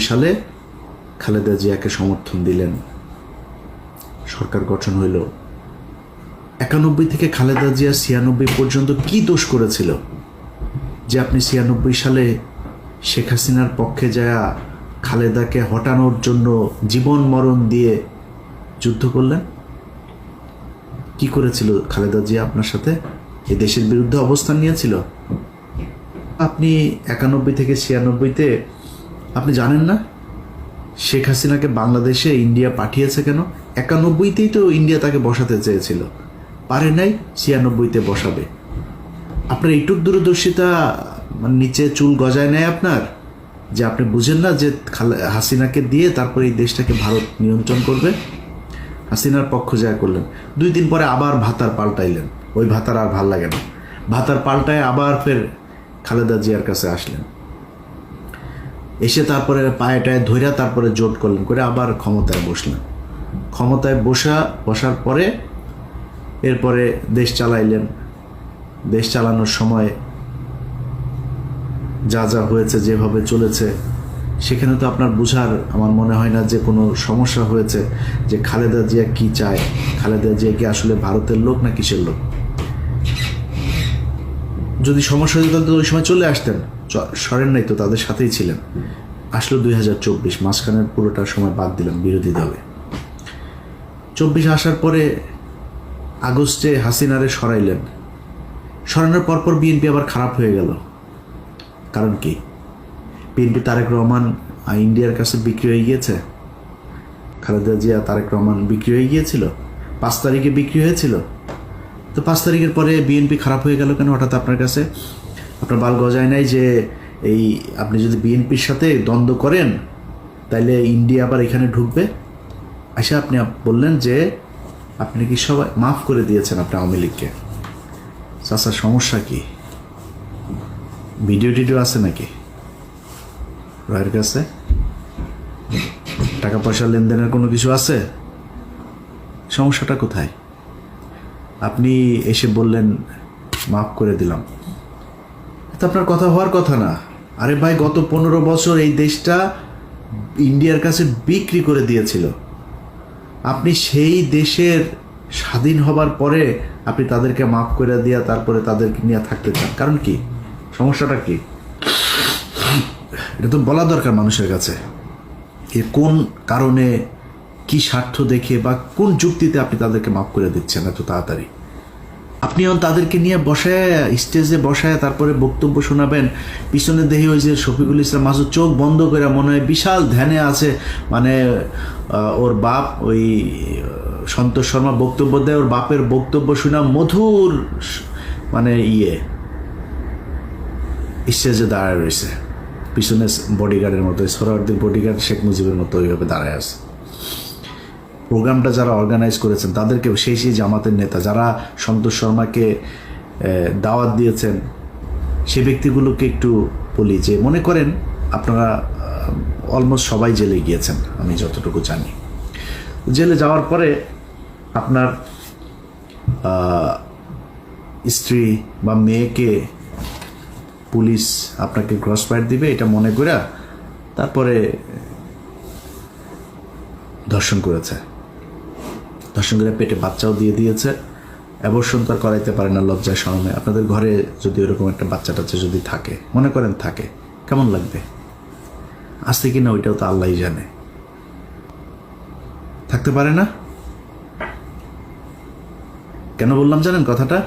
সালে খালেদা জিয়াকে সমর্থন দিলেন, সরকার গঠন হইল। 91 থেকে খালেদা জিয়া 96 পর্যন্ত কি দোষ করেছিল যে আপনি 96 সালে শেখ হাসিনার পক্ষে যায়া খালেদাকে হটানোর জন্য জীবন মরণ দিয়ে যুদ্ধ করলেন? কি করেছিল খালেদা জিয়া আপনার সাথে? এই দেশের বিরুদ্ধে অবস্থান নিয়েছিল। আপনি 91 থেকে 96-তে আপনি জানেন না শেখ হাসিনাকে বাংলাদেশে ইন্ডিয়া পাঠিয়েছে কেন? 91-তেই তো ইন্ডিয়া তাকে বসাতে চেয়েছিল, পারে নাই, 96-তে বসাবে। আপনার এইটুক দূরদর্শিতা নিচে চুল গজায় নেয় আপনার, যে আপনি বুঝেন না যে হাসিনাকে দিয়ে তারপরে এই দেশটাকে ভারত নিয়ন্ত্রণ করবে। হাসিনার পক্ষ যা করলেন, 2 দিন পরে আবার ভাতার পাল্টাইলেন। ওই ভাতার আর ভাল লাগে না, ভাতার পাল্টায় আবার ফের খালেদা জিয়ার কাছে আসলেন, এসে তারপরে পায়ে টায়ে ধইরা তারপরে জোট করলেন, করে আবার ক্ষমতায় বসলেন। ক্ষমতায় বসার পরে এরপরে দেশ চালাইলেন। দেশ চালানোর সময় যা যা হয়েছে, যেভাবে চলেছে, সেখানে তো আপনার বুঝার আমার মনে হয় না যে কোনো সমস্যা হয়েছে যে খালেদা জিয়া কি চায়, খালেদা জিয়া কি আসলে ভারতের লোক না কিসের লোক। যদি সমস্যা হতো তাহলে ওই সময় চলে আসতেন, সরেন নাই তো, তাদের সাথেই ছিলেন। আসলো 2024, মাঝখানের পুরোটা সময় বাদ দিলাম বিরোধী দলে। 24 আসার পরে আগস্টে হাসিনারে সরাইলেন। সরানোর পরপর বিএনপি আবার খারাপ হয়ে গেল। কারণ কি? বিএনপি তারেক রহমান ইন্ডিয়ার কাছে বিক্রি হয়ে গিয়েছে। খালেদা জিয়া তারেক রহমান বিক্রি হয়ে গিয়েছিল, 5 তারিখে বিক্রি হয়েছিল। তো 5 তারিখের পরে বিএনপি খারাপ হয়ে গেল কেন হঠাৎ আপনার কাছে? আপনার বাল গজায় নাই যে এই আপনি যদি বিএনপির সাথে দ্বন্দ্ব করেন তাইলে ইন্ডিয়া আবার এখানে ঢুকবে? আচ্ছা, আপনি বললেন যে আপনি কি সবাই মাফ করে দিয়েছেন আপনি আওয়ামী লীগকে। চাচা, সমস্যা কি? ভিডিও টিডিও আছে নাকি রয়ের কাছে? টাকা পয়সা লেনদেনের কোনো কিছু আছে? সমস্যাটা কোথায়? আপনি এসে বললেন মাফ করে দিলাম, এটা আপনার কথা হওয়ার কথা না। আরে ভাই, গত 15 বছর এই দেশটা ইন্ডিয়ার কাছে বিক্রি করে দিয়েছিল। আপনি সেই দেশের স্বাধীন হবার পরে আপনি তাদেরকে মাফ করে দিয়া তারপরে তাদেরকে নিয়ে থাকতে চান। কারণ কি? সমস্যাটা কি? এটা তো বলা দরকার মানুষের কাছে। কোন কারণে, কি স্বার্থ দেখে বা কোন যুক্তিতে আপনি তাদেরকে মাফ করে দিচ্ছেন এত তাড়াতাড়ি? আপনিও তাদেরকে নিয়ে বসায়, স্টেজে বসায় তারপরে বক্তব্য শোনাবেন। পিছনে দেখি ওই যে শফিকুল ইসলাম মাসুদ চোখ বন্ধ করে মনে হয় বিশাল ধ্যানে আছে, মানে ওর বাপ ওই সন্তোষ শর্মা বক্তব্য দেয়, ওর বাপের বক্তব্য শোনা মধুর, মানে স্টেজে দাঁড়ায় রয়েছে, পিছনে বডিগার্ডের মতো, সোহরাওয়ার্দীর বডিগার্ড শেখ মুজিবের মতো ওইভাবে দাঁড়ায় আছে। প্রোগ্রামটা যারা অর্গানাইজ করেছেন তাদেরকে, সেই জামাতের নেতা যারা সন্তোষ শর্মাকে দাওয়াত দিয়েছেন, সে ব্যক্তিগুলোকে একটু বলি যে মনে করেন আপনারা অলমোস্ট সবাই জেলে গিয়েছেন আমি যতটুকু জানি। জেলে যাওয়ার পরে আপনার স্ত্রী বা মেয়েকে পুলিশ আপনাকে ক্রসফায়ার দিবে এটা মনে করে তারপরে ধর্ষণ করেছে। ধর্ষণ করে পেটে বাচ্চাও দিয়ে দিয়েছে। অ্যাবর্শন তো আর করাইতে পারে না লজ্জায় শরমে। আপনাদের ঘরে যদি ওরকম একটা বাচ্চা টাচ্চা যদি থাকে, মনে করেন থাকে, কেমন লাগবে? আসছে কি না ওইটাও তো আল্লাহই জানে। থাকতে পারে না? কেন বললাম জানেন কথাটা?